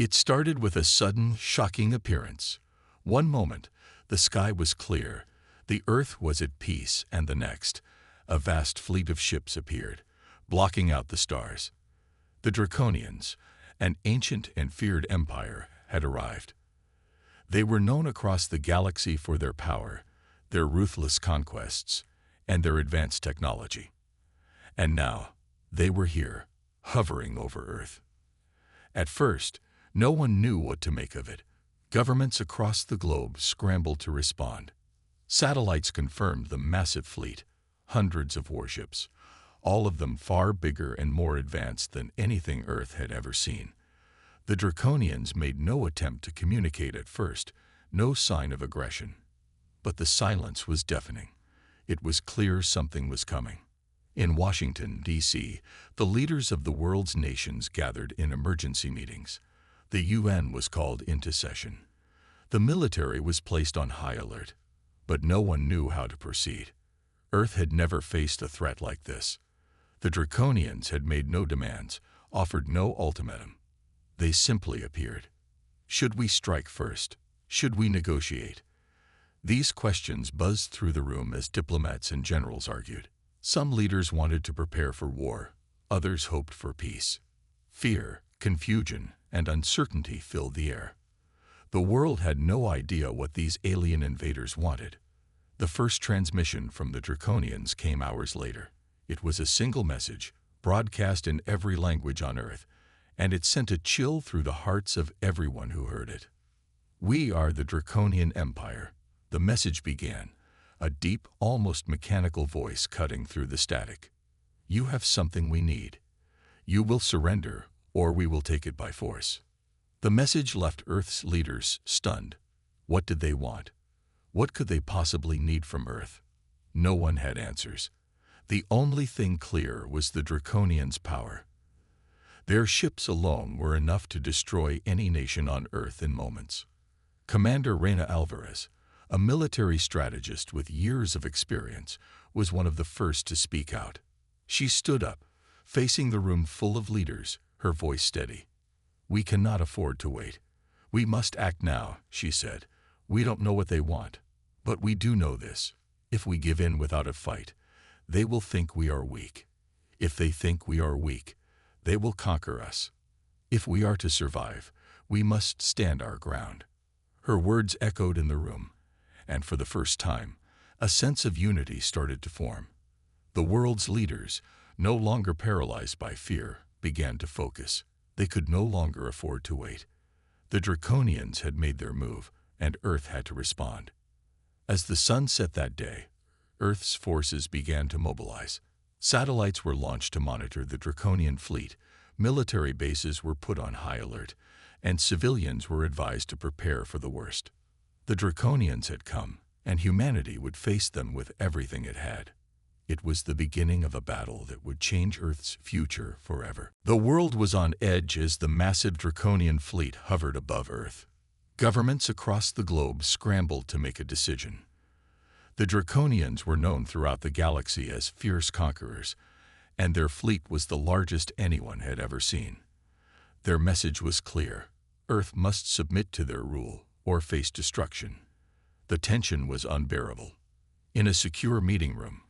It started with a sudden, shocking appearance. One moment, the sky was clear, the earth was at peace, and the next, a vast fleet of ships appeared, blocking out the stars. The Draconians, an ancient and feared empire, had arrived. They were known across the galaxy for their power, their ruthless conquests, and their advanced technology. And now, they were here, hovering over Earth. At first, no one knew what to make of it. Governments across the globe scrambled to respond. Satellites confirmed the massive fleet, hundreds of warships, all of them far bigger and more advanced than anything Earth had ever seen. The Draconians made no attempt to communicate at first, no sign of aggression. But the silence was deafening. It was clear something was coming. In Washington, D.C., the leaders of the world's nations gathered in emergency meetings. The UN was called into session. The military was placed on high alert, but no one knew how to proceed. Earth had never faced a threat like this. The Draconians had made no demands, offered no ultimatum. They simply appeared. Should we strike first? Should we negotiate? These questions buzzed through the room as diplomats and generals argued. Some leaders wanted to prepare for war, others hoped for peace. Fear, confusion, and uncertainty filled the air. The world had no idea what these alien invaders wanted. The first transmission from the Draconians came hours later. It was a single message, broadcast in every language on Earth, and it sent a chill through the hearts of everyone who heard it. "We are the Draconian Empire," the message began, a deep, almost mechanical voice cutting through the static. "You have something we need. You will surrender, or we will take it by force." The message left Earth's leaders stunned. What did they want? What could they possibly need from Earth? No one had answers. The only thing clear was the Draconians' power. Their ships alone were enough to destroy any nation on Earth in moments. Commander Reina Alvarez, a military strategist with years of experience, was one of the first to speak out. She stood up, facing the room full of leaders, her voice steady. "We cannot afford to wait. We must act now," she said. "We don't know what they want, but we do know this. If we give in without a fight, they will think we are weak. If they think we are weak, they will conquer us. If we are to survive, we must stand our ground." Her words echoed in the room, and for the first time, a sense of unity started to form. The world's leaders, no longer paralyzed by fear, began to focus. They could no longer afford to wait. The Draconians had made their move, and Earth had to respond. As the sun set that day, Earth's forces began to mobilize. Satellites were launched to monitor the Draconian fleet, military bases were put on high alert, and civilians were advised to prepare for the worst. The Draconians had come, and humanity would face them with everything it had. It was the beginning of a battle that would change Earth's future forever. The world was on edge as the massive Draconian fleet hovered above Earth. Governments across the globe scrambled to make a decision. The Draconians were known throughout the galaxy as fierce conquerors, and their fleet was the largest anyone had ever seen. Their message was clear: Earth must submit to their rule or face destruction. The tension was unbearable. In a secure meeting room,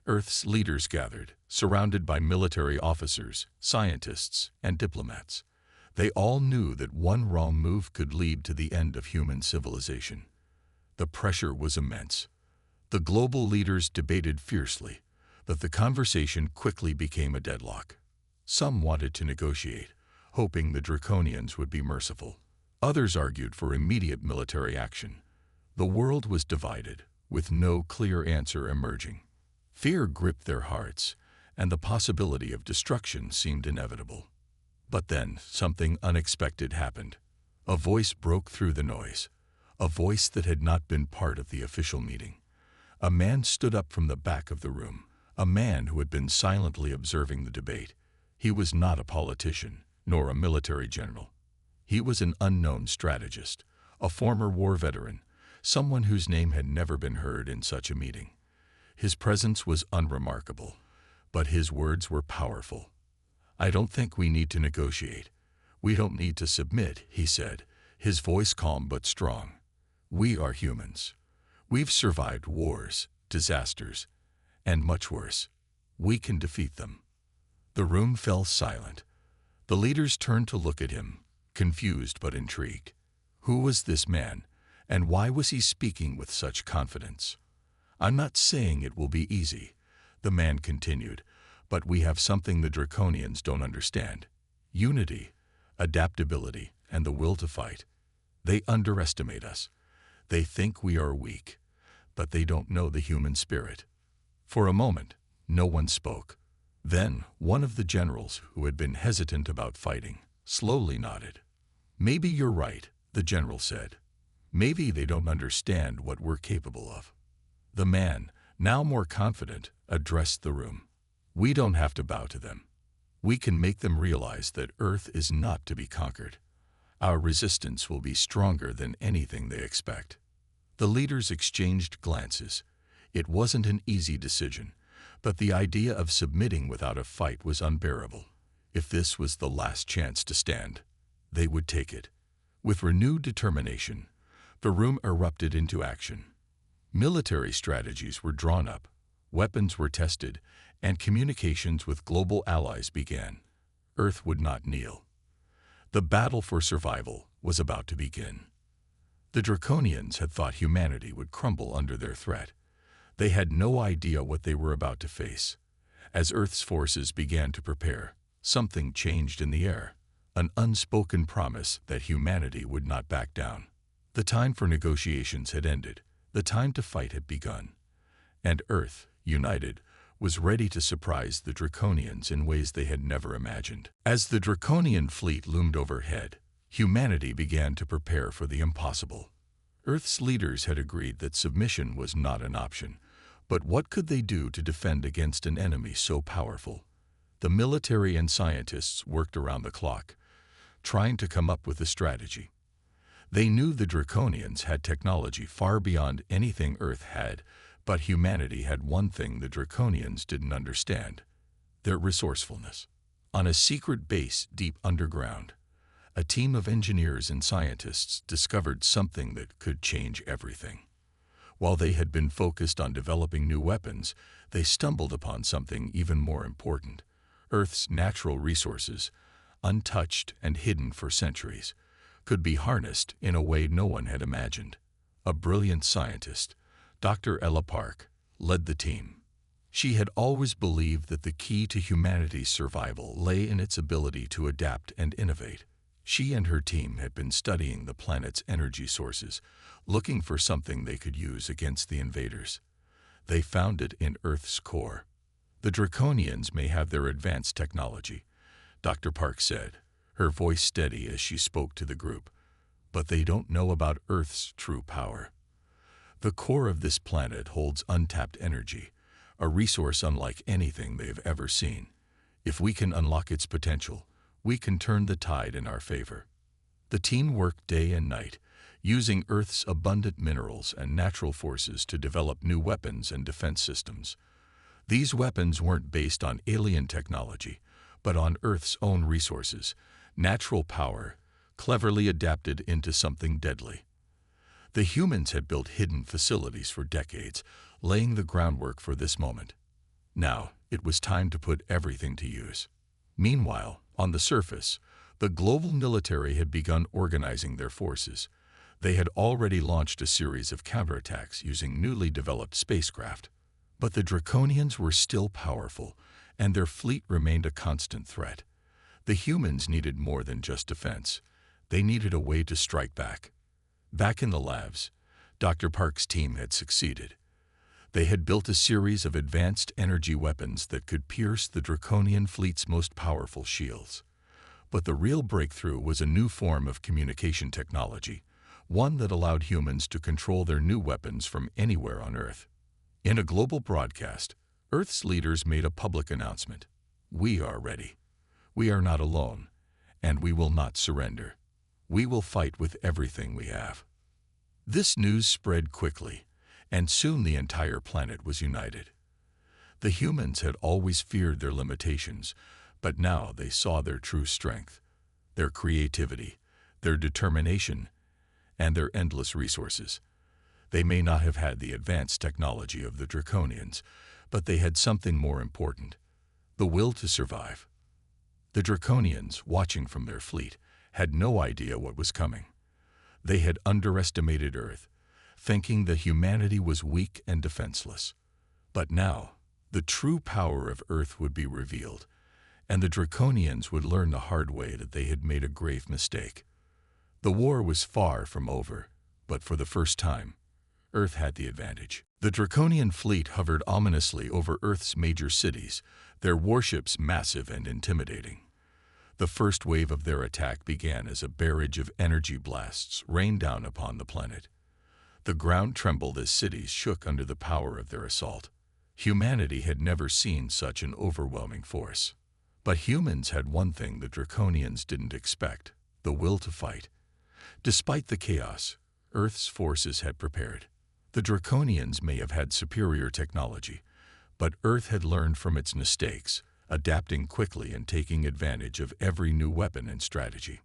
Earth's leaders gathered, surrounded by military officers, scientists, and diplomats. They all knew that one wrong move could lead to the end of human civilization. The pressure was immense. The global leaders debated fiercely, but the conversation quickly became a deadlock. Some wanted to negotiate, hoping the Draconians would be merciful. Others argued for immediate military action. The world was divided, with no clear answer emerging. Fear gripped their hearts, and the possibility of destruction seemed inevitable. But then something unexpected happened. A voice broke through the noise, a voice that had not been part of the official meeting. A man stood up from the back of the room, a man who had been silently observing the debate. He was not a politician, nor a military general. He was an unknown strategist, a former war veteran, someone whose name had never been heard in such a meeting. His presence was unremarkable, but his words were powerful. "I don't think we need to negotiate. "We don't need to submit," he said, his voice calm but strong. "We are humans. We've survived wars, disasters, and much worse. We can defeat them." The room fell silent. The leaders turned to look at him, confused but intrigued. Who was this man, and why was he speaking with such confidence? "I'm not saying it will be easy," the man continued, "but we have something the Draconians don't understand: unity, adaptability, and the will to fight. They underestimate us. They think we are weak, but they don't know the human spirit." For a moment, no one spoke. Then, one of the generals, who had been hesitant about fighting, slowly nodded. "Maybe you're right," the general said. "Maybe they don't understand what we're capable of." The man, now more confident, addressed the room. "We don't have to bow to them. We can make them realize that Earth is not to be conquered. Our resistance will be stronger than anything they expect." The leaders exchanged glances. It wasn't an easy decision, but the idea of submitting without a fight was unbearable. If this was the last chance to stand, they would take it. With renewed determination, the room erupted into action. Military strategies were drawn up, weapons were tested, and communications with global allies began. Earth would not kneel. The battle for survival was about to begin. The Draconians had thought humanity would crumble under their threat. They had no idea what they were about to face. As Earth's forces began to prepare, something changed in the air, an unspoken promise that humanity would not back down. The time for negotiations had ended, the time to fight had begun, and Earth, united, was ready to surprise the Draconians in ways they had never imagined. As the Draconian fleet loomed overhead, humanity began to prepare for the impossible. Earth's leaders had agreed that submission was not an option, but what could they do to defend against an enemy so powerful? The military and scientists worked around the clock, trying to come up with a strategy. They knew the Draconians had technology far beyond anything Earth had, but humanity had one thing the Draconians didn't understand: their resourcefulness. On a secret base deep underground, a team of engineers and scientists discovered something that could change everything. While they had been focused on developing new weapons, they stumbled upon something even more important: Earth's natural resources, untouched and hidden for centuries, could be harnessed in a way no one had imagined. A brilliant scientist, Dr. Ella Park, led the team. She had always believed that the key to humanity's survival lay in its ability to adapt and innovate. She and her team had been studying the planet's energy sources, looking for something they could use against the invaders. They found it in Earth's core. "The Draconians may have their advanced technology," Dr. Park said, her voice steady as she spoke to the group, "but they don't know about Earth's true power. The core of this planet holds untapped energy, a resource unlike anything they've ever seen. If we can unlock its potential, we can turn the tide in our favor." The team worked day and night, using Earth's abundant minerals and natural forces to develop new weapons and defense systems. These weapons weren't based on alien technology, but on Earth's own resources, natural power, cleverly adapted into something deadly. The humans had built hidden facilities for decades, laying the groundwork for this moment. Now, it was time to put everything to use. Meanwhile, on the surface, the global military had begun organizing their forces. They had already launched a series of counterattacks using newly developed spacecraft. But the Draconians were still powerful, and their fleet remained a constant threat. The humans needed more than just defense. They needed a way to strike back. Back in the labs, Dr. Park's team had succeeded. They had built a series of advanced energy weapons that could pierce the Draconian fleet's most powerful shields. But the real breakthrough was a new form of communication technology, one that allowed humans to control their new weapons from anywhere on Earth. In a global broadcast, Earth's leaders made a public announcement: "We are ready. We are not alone, and we will not surrender. We will fight with everything we have." This news spread quickly, and soon the entire planet was united. The humans had always feared their limitations, but now they saw their true strength. their creativity, their determination, and their endless resources. They may not have had the advanced technology of the Draconians, but they had something more important: the will to survive. The Draconians, watching from their fleet, had no idea what was coming. They had underestimated Earth, thinking that humanity was weak and defenseless. But now, the true power of Earth would be revealed, and the Draconians would learn the hard way that they had made a grave mistake. The war was far from over, but for the first time, Earth had the advantage. The Draconian fleet hovered ominously over Earth's major cities, their warships massive and intimidating. The first wave of their attack began as a barrage of energy blasts rained down upon the planet. The ground trembled as cities shook under the power of their assault. Humanity had never seen such an overwhelming force. But humans had one thing the Draconians didn't expect: the will to fight. Despite the chaos, Earth's forces had prepared. The Draconians may have had superior technology, but Earth had learned from its mistakes, adapting quickly and taking advantage of every new weapon and strategy.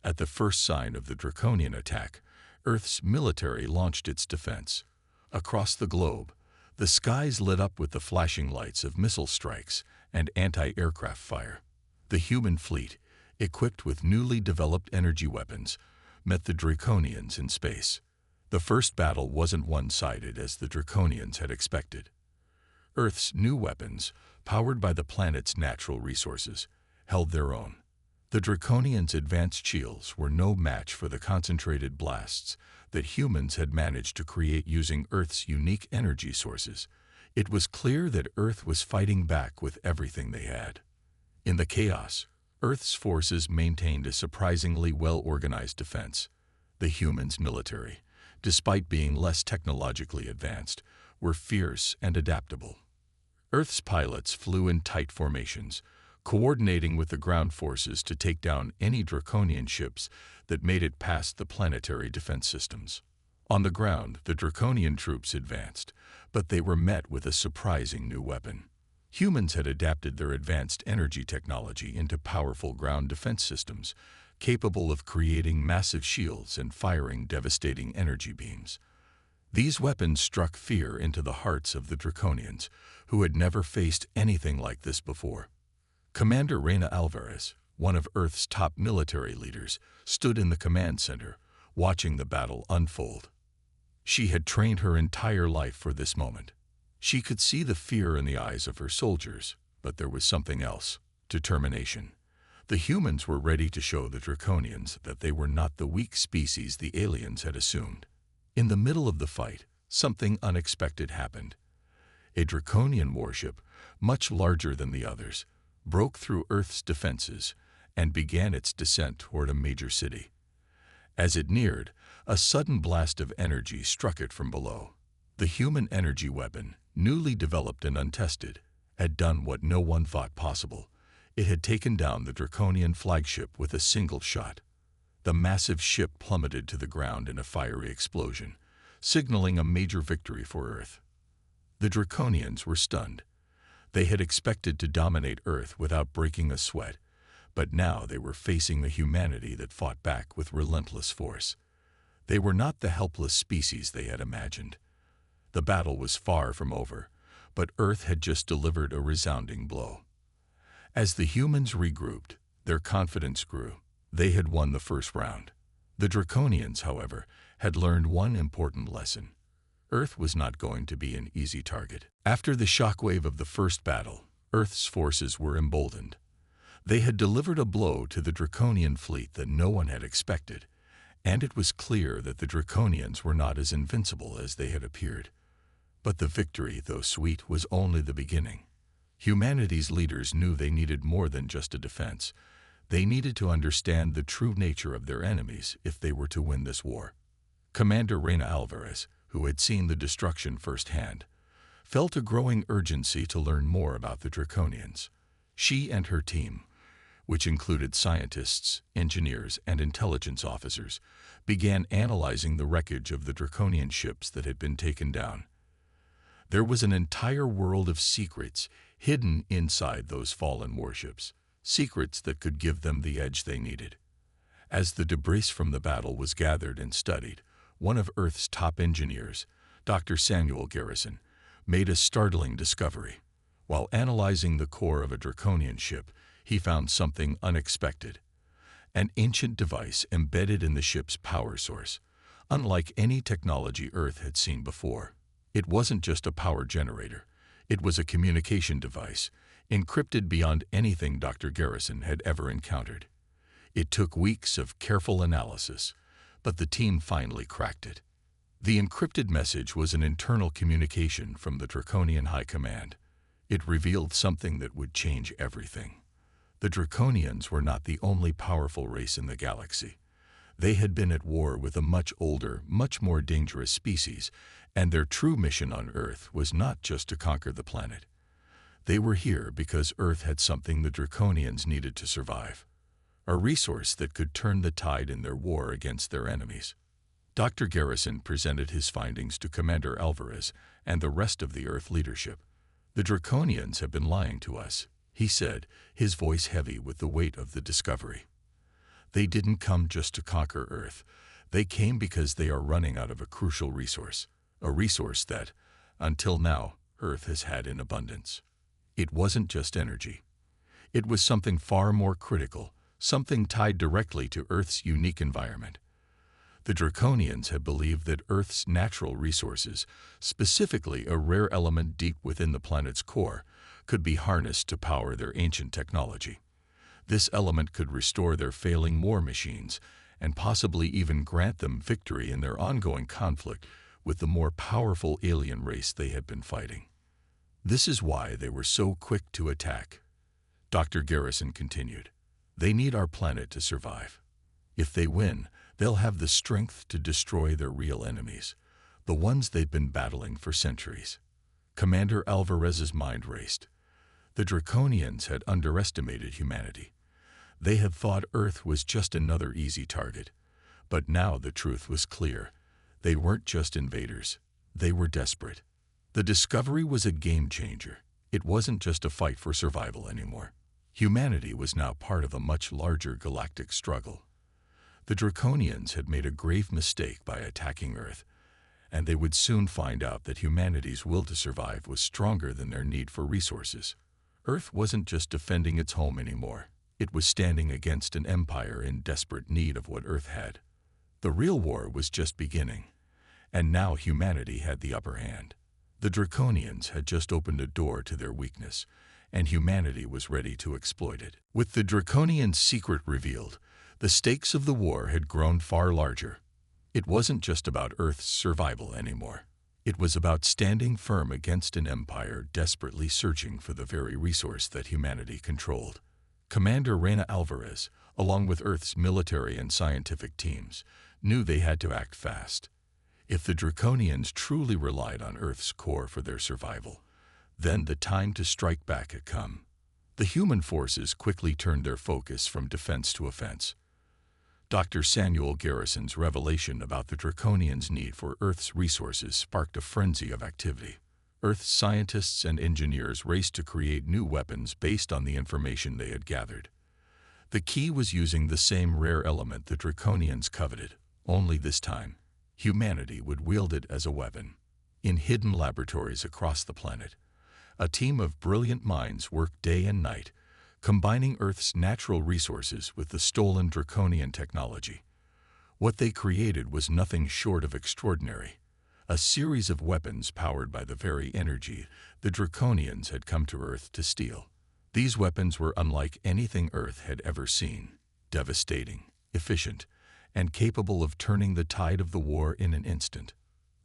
At the first sign of the Draconian attack, Earth's military launched its defense. Across the globe, the skies lit up with the flashing lights of missile strikes and anti-aircraft fire. The human fleet, equipped with newly developed energy weapons, met the Draconians in space. The first battle wasn't one-sided as the Draconians had expected. Earth's new weapons, powered by the planet's natural resources, held their own. The Draconians' advanced shields were no match for the concentrated blasts that humans had managed to create using Earth's unique energy sources. It was clear that Earth was fighting back with everything they had. In the chaos, Earth's forces maintained a surprisingly well-organized defense. The humans' military, despite being less technologically advanced, were fierce and adaptable. Earth's pilots flew in tight formations, coordinating with the ground forces to take down any Draconian ships that made it past the planetary defense systems. On the ground, the Draconian troops advanced, but they were met with a surprising new weapon. Humans had adapted their advanced energy technology into powerful ground defense systems, capable of creating massive shields and firing devastating energy beams. These weapons struck fear into the hearts of the Draconians, who had never faced anything like this before. Commander Reina Alvarez, one of Earth's top military leaders, stood in the command center, watching the battle unfold. She had trained her entire life for this moment. She could see the fear in the eyes of her soldiers, but there was something else: determination. The humans were ready to show the Draconians that they were not the weak species the aliens had assumed. In the middle of the fight, something unexpected happened. A Draconian warship, much larger than the others, broke through Earth's defenses and began its descent toward a major city. As it neared, a sudden blast of energy struck it from below. The human energy weapon, newly developed and untested, had done what no one thought possible. It had taken down the Draconian flagship with a single shot. The massive ship plummeted to the ground in a fiery explosion, signaling a major victory for Earth. The Draconians were stunned. They had expected to dominate Earth without breaking a sweat, but now they were facing the humanity that fought back with relentless force. They were not the helpless species they had imagined. The battle was far from over, but Earth had just delivered a resounding blow. As the humans regrouped, their confidence grew. They had won the first round. The Draconians, however, had learned one important lesson. Earth was not going to be an easy target. After the shockwave of the first battle, Earth's forces were emboldened. They had delivered a blow to the Draconian fleet that no one had expected, and it was clear that the Draconians were not as invincible as they had appeared. But the victory, though sweet, was only the beginning. Humanity's leaders knew they needed more than just a defense. They needed to understand the true nature of their enemies if they were to win this war. Commander Reina Alvarez, who had seen the destruction firsthand, felt a growing urgency to learn more about the Draconians. She and her team, which included scientists, engineers, and intelligence officers, began analyzing the wreckage of the Draconian ships that had been taken down. There was an entire world of secrets hidden inside those fallen warships, secrets that could give them the edge they needed. As the debris from the battle was gathered and studied, one of Earth's top engineers, Dr. Samuel Garrison, made a startling discovery. While analyzing the core of a Draconian ship, he found something unexpected. An ancient device embedded in the ship's power source, unlike any technology Earth had seen before. It wasn't just a power generator. It was a communication device, encrypted beyond anything Dr. Garrison had ever encountered. It took weeks of careful analysis, but the team finally cracked it. The encrypted message was an internal communication from the Draconian High Command. It revealed something that would change everything. The Draconians were not the only powerful race in the galaxy. They had been at war with a much older, much more dangerous species, and their true mission on Earth was not just to conquer the planet. They were here because Earth had something the Draconians needed to survive, a resource that could turn the tide in their war against their enemies. Dr. Garrison presented his findings to Commander Alvarez and the rest of the Earth leadership. "The Draconians have been lying to us," he said, his voice heavy with the weight of the discovery. "They didn't come just to conquer Earth. They came because they are running out of a crucial resource, a resource that, until now, Earth has had in abundance. It wasn't just energy. It was something far more critical, something tied directly to Earth's unique environment. The Draconians had believed that Earth's natural resources, specifically a rare element deep within the planet's core, could be harnessed to power their ancient technology. This element could restore their failing war machines and possibly even grant them victory in their ongoing conflict with the more powerful alien race they had been fighting. This is why they were so quick to attack," Dr. Garrison continued. "They need our planet to survive. If they win, they'll have the strength to destroy their real enemies, the ones they've been battling for centuries." Commander Alvarez's mind raced. The Draconians had underestimated humanity. They had thought Earth was just another easy target. But now the truth was clear. They weren't just invaders. They were desperate. The discovery was a game changer. It wasn't just a fight for survival anymore. Humanity was now part of a much larger galactic struggle. The Draconians had made a grave mistake by attacking Earth, and they would soon find out that humanity's will to survive was stronger than their need for resources. Earth wasn't just defending its home anymore. It was standing against an empire in desperate need of what Earth had. The real war was just beginning, and now humanity had the upper hand. The Draconians had just opened a door to their weakness, and humanity was ready to exploit it. With the Draconians' secret revealed, the stakes of the war had grown far larger. It wasn't just about Earth's survival anymore. It was about standing firm against an empire desperately searching for the very resource that humanity controlled. Commander Reyna Alvarez, along with Earth's military and scientific teams, knew they had to act fast. If the Draconians truly relied on Earth's core for their survival, then the time to strike back had come. The human forces quickly turned their focus from defense to offense. Dr. Samuel Garrison's revelation about the Draconians' need for Earth's resources sparked a frenzy of activity. Earth's scientists and engineers raced to create new weapons based on the information they had gathered. The key was using the same rare element the Draconians coveted, only this time, humanity would wield it as a weapon. In hidden laboratories across the planet, a team of brilliant minds worked day and night, combining Earth's natural resources with the stolen Draconian technology. What they created was nothing short of extraordinary, a series of weapons powered by the very energy the Draconians had come to Earth to steal. These weapons were unlike anything Earth had ever seen, devastating, efficient, and capable of turning the tide of the war in an instant.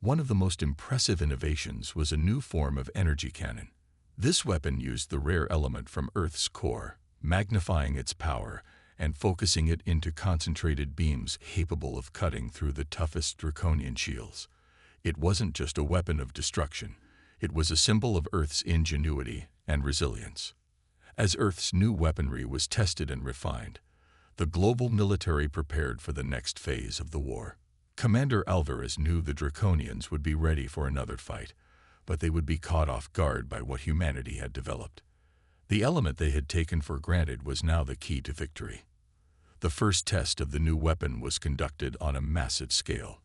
One of the most impressive innovations was a new form of energy cannon. This weapon used the rare element from Earth's core, magnifying its power and focusing it into concentrated beams capable of cutting through the toughest Draconian shields. It wasn't just a weapon of destruction. It was a symbol of Earth's ingenuity and resilience. As Earth's new weaponry was tested and refined, the global military prepared for the next phase of the war. Commander Alvarez knew the Draconians would be ready for another fight, but they would be caught off guard by what humanity had developed. The element they had taken for granted was now the key to victory. The first test of the new weapon was conducted on a massive scale.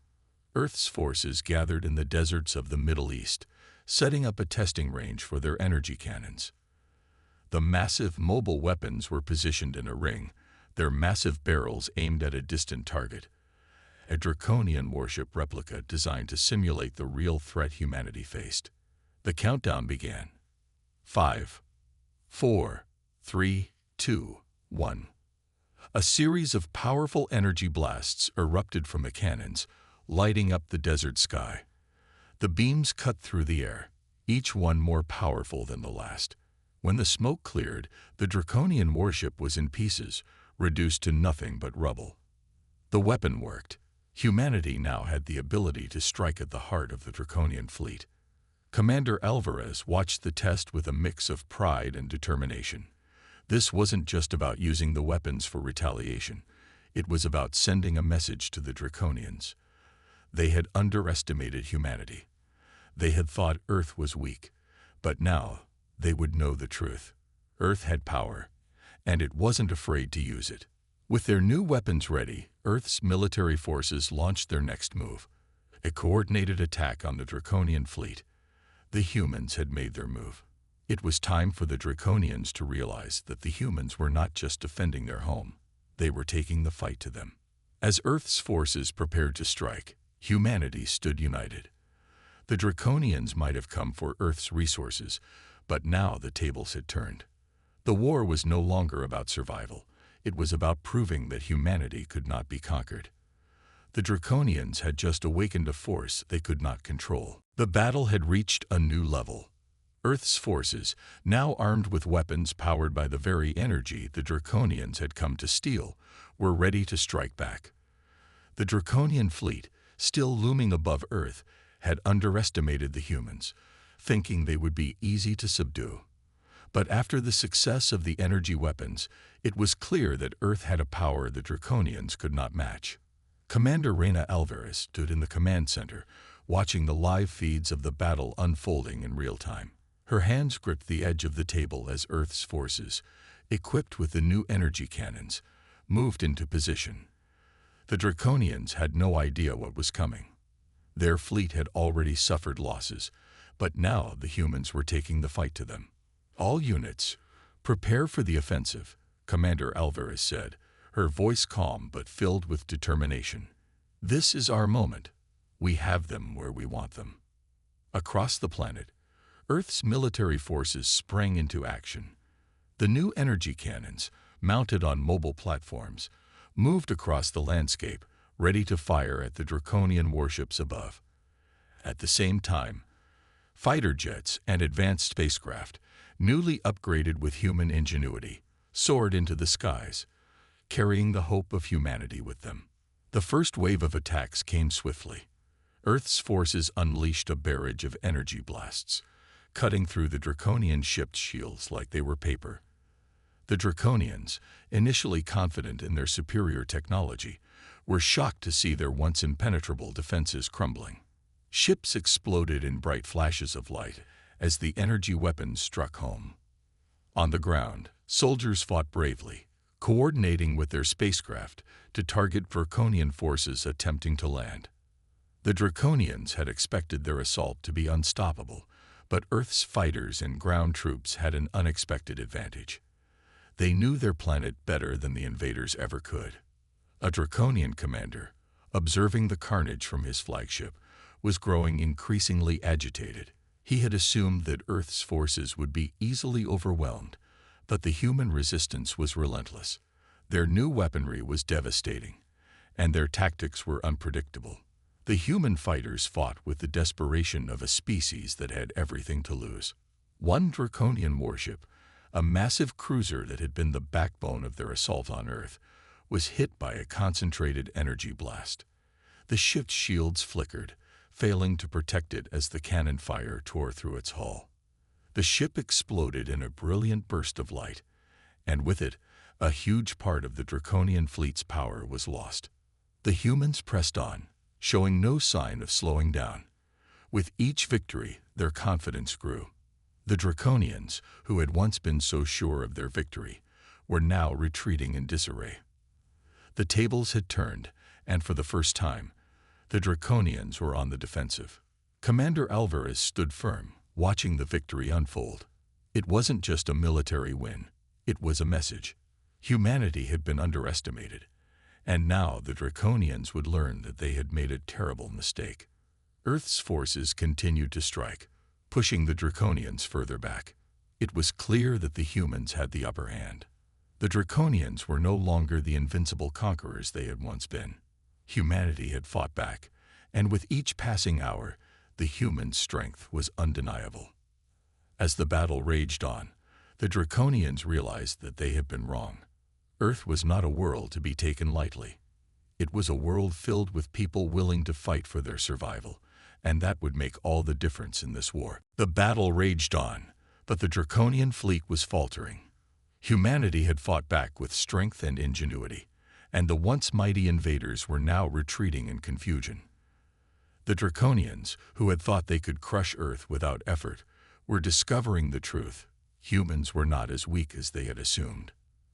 Earth's forces gathered in the deserts of the Middle East, setting up a testing range for their energy cannons. The massive mobile weapons were positioned in a ring, their massive barrels aimed at a distant target. A Draconian warship replica designed to simulate the real threat humanity faced. The countdown began. 5, 4, 3, 2, 1. A series of powerful energy blasts erupted from the cannons, lighting up the desert sky. The beams cut through the air, each one more powerful than the last. When the smoke cleared, the Draconian warship was in pieces, reduced to nothing but rubble. The weapon worked. Humanity now had the ability to strike at the heart of the Draconian fleet. Commander Alvarez watched the test with a mix of pride and determination. This wasn't just about using the weapons for retaliation. It was about sending a message to the Draconians. They had underestimated humanity. They had thought Earth was weak, but now they would know the truth. Earth had power, and it wasn't afraid to use it. With their new weapons ready, Earth's military forces launched their next move, a coordinated attack on the Draconian fleet. The humans had made their move. It was time for the Draconians to realize that the humans were not just defending their home. They were taking the fight to them. As Earth's forces prepared to strike, humanity stood united. The Draconians might have come for Earth's resources, but now the tables had turned. The war was no longer about survival. It was about proving that humanity could not be conquered. The Draconians had just awakened a force they could not control. The battle had reached a new level. Earth's forces, now armed with weapons powered by the very energy the Draconians had come to steal, were ready to strike back. The Draconian fleet, still looming above Earth, had underestimated the humans, thinking they would be easy to subdue. But after the success of the energy weapons, it was clear that Earth had a power the Draconians could not match. Commander Reina Alvarez stood in the command center, watching the live feeds of the battle unfolding in real time. Her hands gripped the edge of the table as Earth's forces, equipped with the new energy cannons, moved into position. The Draconians had no idea what was coming. Their fleet had already suffered losses, but now the humans were taking the fight to them. "All units, prepare for the offensive," Commander Alvarez said, her voice calm but filled with determination. "This is our moment. We have them where we want them." Across the planet, Earth's military forces sprang into action. The new energy cannons, mounted on mobile platforms, moved across the landscape, ready to fire at the Draconian warships above. At the same time, fighter jets and advanced spacecraft, newly upgraded with human ingenuity, soared into the skies, carrying the hope of humanity with them. The first wave of attacks came swiftly. Earth's forces unleashed a barrage of energy blasts, cutting through the Draconian ship's shields like they were paper. The Draconians, initially confident in their superior technology, were shocked to see their once impenetrable defenses crumbling. Ships exploded in bright flashes of light as the energy weapons struck home. On the ground, soldiers fought bravely, coordinating with their spacecraft to target Draconian forces attempting to land. The Draconians had expected their assault to be unstoppable, but Earth's fighters and ground troops had an unexpected advantage. They knew their planet better than the invaders ever could. A Draconian commander, observing the carnage from his flagship, was growing increasingly agitated. He had assumed that Earth's forces would be easily overwhelmed, but the human resistance was relentless. Their new weaponry was devastating, and their tactics were unpredictable. The human fighters fought with the desperation of a species that had everything to lose. One Draconian warship, a massive cruiser that had been the backbone of their assault on Earth, was hit by a concentrated energy blast. The ship's shields flickered, failing to protect it as the cannon fire tore through its hull. The ship exploded in a brilliant burst of light, and with it, a huge part of the Draconian fleet's power was lost. The humans pressed on, showing no sign of slowing down. With each victory, their confidence grew. The Draconians, who had once been so sure of their victory, were now retreating in disarray. The tables had turned, and for the first time, the Draconians were on the defensive. Commander Alvarez stood firm, watching the victory unfold. It wasn't just a military win, it was a message. Humanity had been underestimated, and now the Draconians would learn that they had made a terrible mistake. Earth's forces continued to strike, pushing the Draconians further back. It was clear that the humans had the upper hand. The Draconians were no longer the invincible conquerors they had once been. Humanity had fought back, and with each passing hour, the human strength was undeniable. As the battle raged on, the Draconians realized that they had been wrong. Earth was not a world to be taken lightly. It was a world filled with people willing to fight for their survival, and that would make all the difference in this war. The battle raged on, but the Draconian fleet was faltering. Humanity had fought back with strength and ingenuity, and the once mighty invaders were now retreating in confusion. The Draconians, who had thought they could crush Earth without effort, were discovering the truth. Humans were not as weak as they had assumed.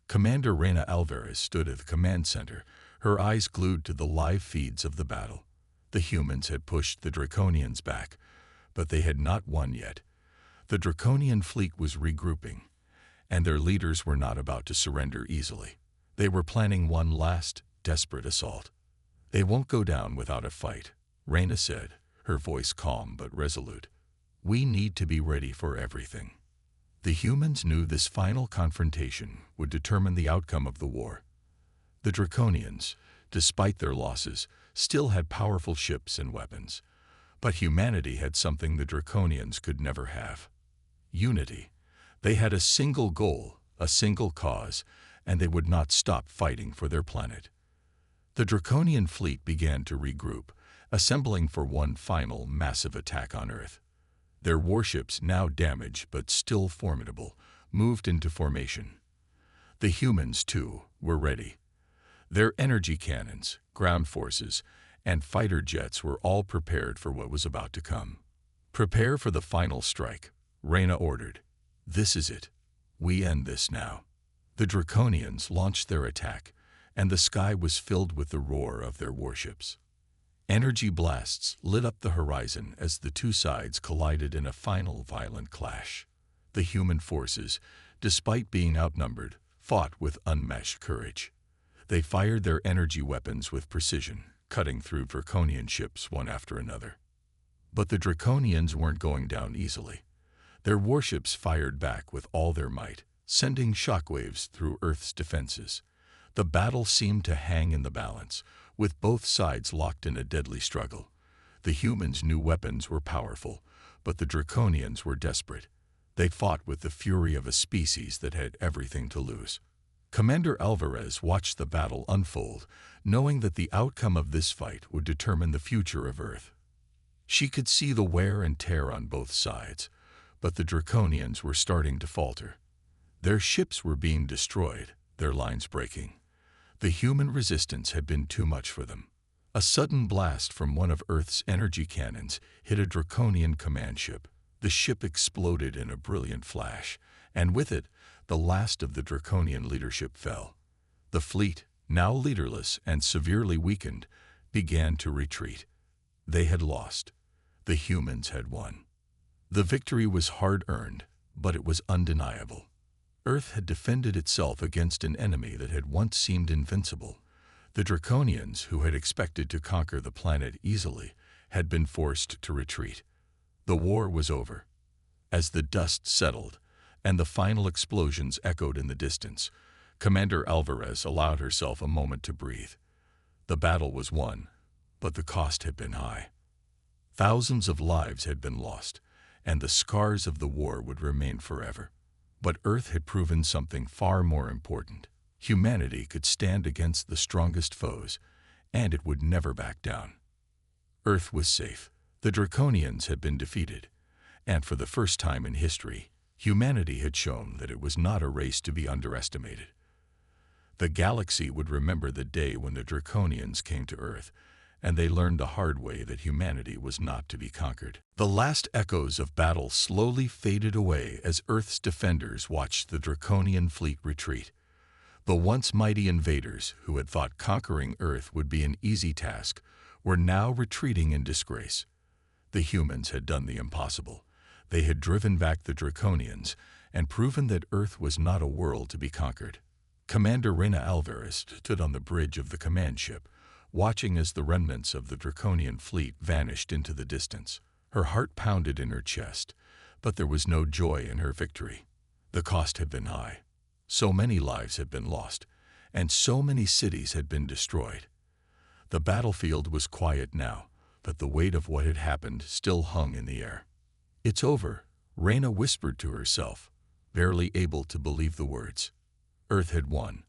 Commander Reina Alvarez stood at the command center, her eyes glued to the live feeds of the battle. The humans had pushed the Draconians back, but they had not won yet. The Draconian fleet was regrouping, and their leaders were not about to surrender easily. They were planning one last, desperate assault. "They won't go down without a fight," Reina said, her voice calm but resolute. "We need to be ready for everything." The humans knew this final confrontation would determine the outcome of the war. The Draconians, despite their losses, still had powerful ships and weapons. But humanity had something the Draconians could never have: unity. They had a single goal, a single cause, and they would not stop fighting for their planet. The Draconian fleet began to regroup, assembling for one final massive attack on Earth. Their warships, now damaged but still formidable, moved into formation. The humans, too, were ready. Their energy cannons, ground forces, and fighter jets were all prepared for what was about to come. "Prepare for the final strike," Reina ordered. "This is it. We end this now." The Draconians launched their attack, and the sky was filled with the roar of their warships. Energy blasts lit up the horizon as the two sides collided in a final violent clash. The human forces, despite being outnumbered, fought with unmatched courage. They fired their energy weapons with precision, cutting through Draconian ships one after another. But the Draconians weren't going down easily. Their warships fired back with all their might, sending shockwaves through Earth's defenses. The battle seemed to hang in the balance, with both sides locked in a deadly struggle. The humans' new weapons were powerful, but the Draconians were desperate. They fought with the fury of a species that had everything to lose. Commander Alvarez watched the battle unfold, knowing that the outcome of this fight would determine the future of Earth. She could see the wear and tear on both sides, but the Draconians were starting to falter. Their ships were being destroyed, their lines breaking. The human resistance had been too much for them. A sudden blast from one of Earth's energy cannons hit a Draconian command ship. The ship exploded in a brilliant flash, and with it, the last of the Draconian leadership fell. The fleet, now leaderless and severely weakened, began to retreat. They had lost. The humans had won. The victory was hard-earned, but it was undeniable. Earth had defended itself against an enemy that had once seemed invincible. The Draconians, who had expected to conquer the planet easily, had been forced to retreat. The war was over. As the dust settled, and the final explosions echoed in the distance, Commander Alvarez allowed herself a moment to breathe. The battle was won, but the cost had been high. Thousands of lives had been lost, and the scars of the war would remain forever. But Earth had proven something far more important. Humanity could stand against the strongest foes, and it would never back down. Earth was safe. The Draconians had been defeated, and for the first time in history, humanity had shown that it was not a race to be underestimated. The galaxy would remember the day when the Draconians came to Earth, and they learned the hard way that humanity was not to be conquered. The last echoes of battle slowly faded away as Earth's defenders watched the Draconian fleet retreat. The once mighty invaders who had thought conquering Earth would be an easy task were now retreating in disgrace. The humans had done the impossible. They had driven back the Draconians and proven that Earth was not a world to be conquered. Commander Reina Alvarez stood on the bridge of the command ship, watching as the remnants of the Draconian fleet vanished into the distance. Her heart pounded in her chest, but there was no joy in her victory. The cost had been high. So many lives had been lost, and so many cities had been destroyed. The battlefield was quiet now, but the weight of what had happened still hung in the air. "It's over," Reina whispered to herself, barely able to believe the words. Earth had won,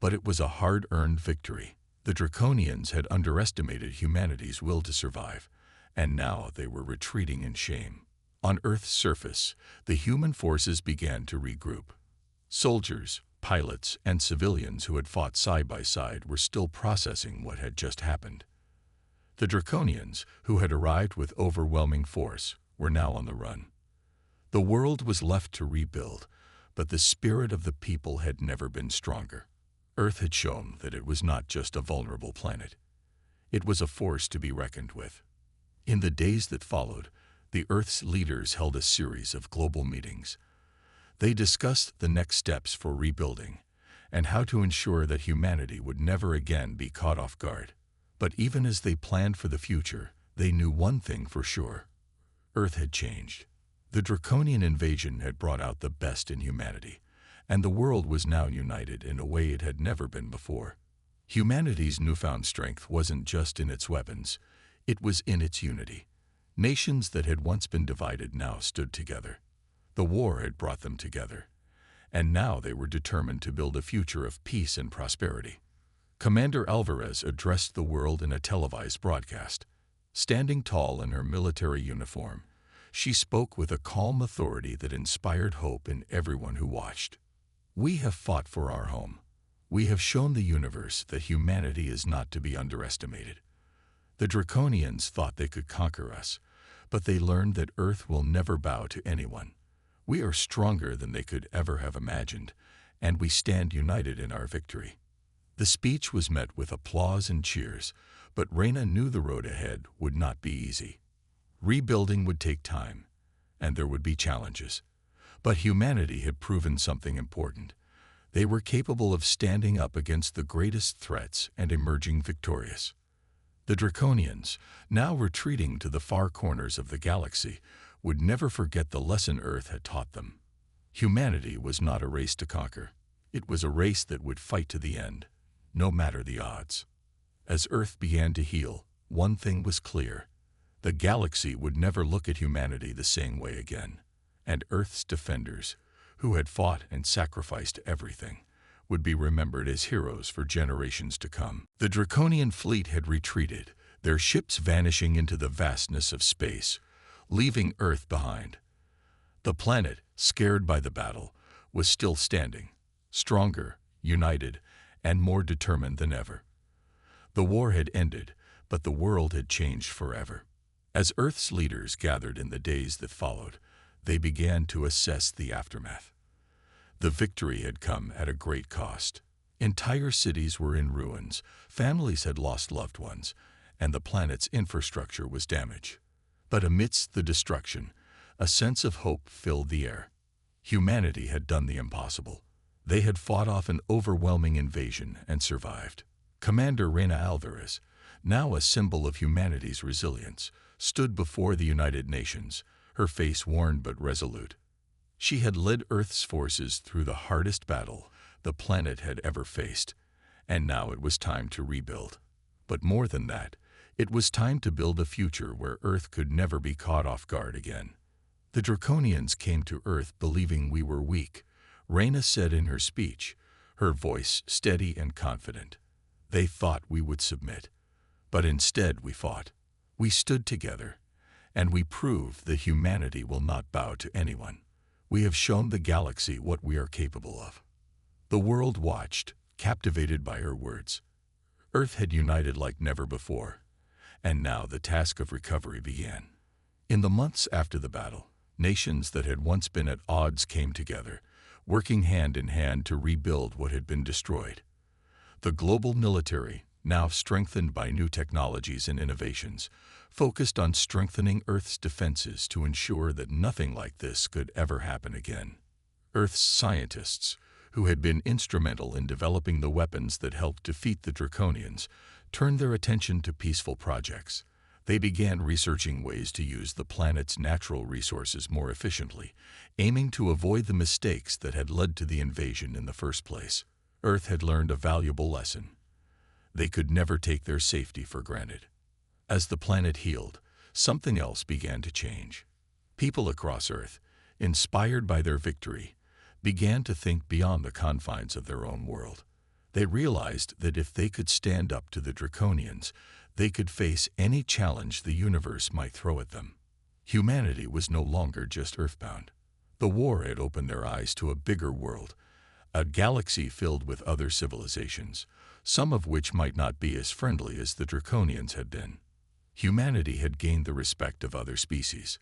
but it was a hard-earned victory. The Draconians had underestimated humanity's will to survive, and now they were retreating in shame. On Earth's surface, the human forces began to regroup. Soldiers, pilots, and civilians who had fought side by side were still processing what had just happened. The Draconians, who had arrived with overwhelming force, were now on the run. The world was left to rebuild, but the spirit of the people had never been stronger. Earth had shown that it was not just a vulnerable planet. It was a force to be reckoned with. In the days that followed, the Earth's leaders held a series of global meetings. They discussed the next steps for rebuilding and how to ensure that humanity would never again be caught off guard. But even as they planned for the future, they knew one thing for sure. Earth had changed. The Draconian invasion had brought out the best in humanity, and the world was now united in a way it had never been before. Humanity's newfound strength wasn't just in its weapons, it was in its unity. Nations that had once been divided now stood together. The war had brought them together, and now they were determined to build a future of peace and prosperity. Commander Alvarez addressed the world in a televised broadcast. Standing tall in her military uniform, she spoke with a calm authority that inspired hope in everyone who watched. "We have fought for our home. We have shown the universe that humanity is not to be underestimated. The Draconians thought they could conquer us, but they learned that Earth will never bow to anyone. We are stronger than they could ever have imagined, and we stand united in our victory." The speech was met with applause and cheers, but Reina knew the road ahead would not be easy. Rebuilding would take time, and there would be challenges. But humanity had proven something important. They were capable of standing up against the greatest threats and emerging victorious. The Draconians, now retreating to the far corners of the galaxy, would never forget the lesson Earth had taught them. Humanity was not a race to conquer. It was a race that would fight to the end, no matter the odds. As Earth began to heal, one thing was clear. The galaxy would never look at humanity the same way again, and Earth's defenders, who had fought and sacrificed everything, would be remembered as heroes for generations to come. The Draconian fleet had retreated, their ships vanishing into the vastness of space, leaving Earth behind. The planet, scared by the battle, was still standing, stronger, united, and more determined than ever. The war had ended, but the world had changed forever. As Earth's leaders gathered in the days that followed, they began to assess the aftermath. The victory had come at a great cost. Entire cities were in ruins, families had lost loved ones, and the planet's infrastructure was damaged. But amidst the destruction, a sense of hope filled the air. Humanity had done the impossible. They had fought off an overwhelming invasion and survived. Commander Reina Alvarez, now a symbol of humanity's resilience, stood before the United Nations, her face worn but resolute. She had led Earth's forces through the hardest battle the planet had ever faced, and now it was time to rebuild. But more than that, it was time to build a future where Earth could never be caught off guard again. "The Draconians came to Earth believing we were weak," Reina said in her speech, her voice steady and confident. "They thought we would submit, but instead we fought. We stood together, and we proved that humanity will not bow to anyone. We have shown the galaxy what we are capable of." The world watched, captivated by her words. Earth had united like never before, and now the task of recovery began. In the months after the battle, nations that had once been at odds came together, working hand in hand to rebuild what had been destroyed. The global military, now strengthened by new technologies and innovations, focused on strengthening Earth's defenses to ensure that nothing like this could ever happen again. Earth's scientists, who had been instrumental in developing the weapons that helped defeat the Draconians, turned their attention to peaceful projects. They began researching ways to use the planet's natural resources more efficiently, aiming to avoid the mistakes that had led to the invasion in the first place. Earth had learned a valuable lesson. They could never take their safety for granted. As the planet healed, something else began to change. People across Earth, inspired by their victory, began to think beyond the confines of their own world. They realized that if they could stand up to the Draconians, they could face any challenge the universe might throw at them. Humanity was no longer just earthbound. The war had opened their eyes to a bigger world, a galaxy filled with other civilizations, some of which might not be as friendly as the Draconians had been. Humanity had gained the respect of other species.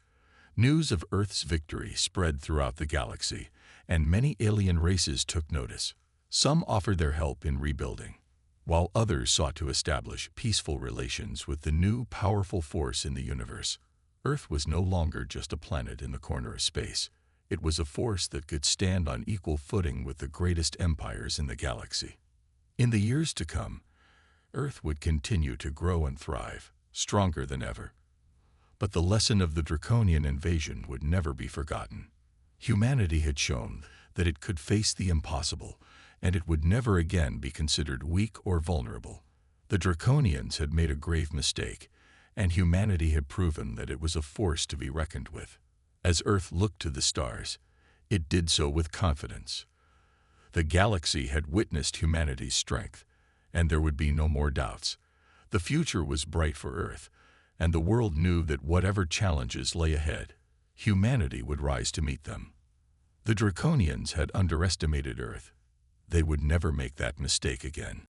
News of Earth's victory spread throughout the galaxy, and many alien races took notice. Some offered their help in rebuilding, while others sought to establish peaceful relations with the new, powerful force in the universe. Earth was no longer just a planet in the corner of space. It was a force that could stand on equal footing with the greatest empires in the galaxy. In the years to come, Earth would continue to grow and thrive, stronger than ever. But the lesson of the Draconian invasion would never be forgotten. Humanity had shown that it could face the impossible, and it would never again be considered weak or vulnerable. The Draconians had made a grave mistake, and humanity had proven that it was a force to be reckoned with. As Earth looked to the stars, it did so with confidence. The galaxy had witnessed humanity's strength, and there would be no more doubts. The future was bright for Earth, and the world knew that whatever challenges lay ahead, humanity would rise to meet them. The Draconians had underestimated Earth. They would never make that mistake again.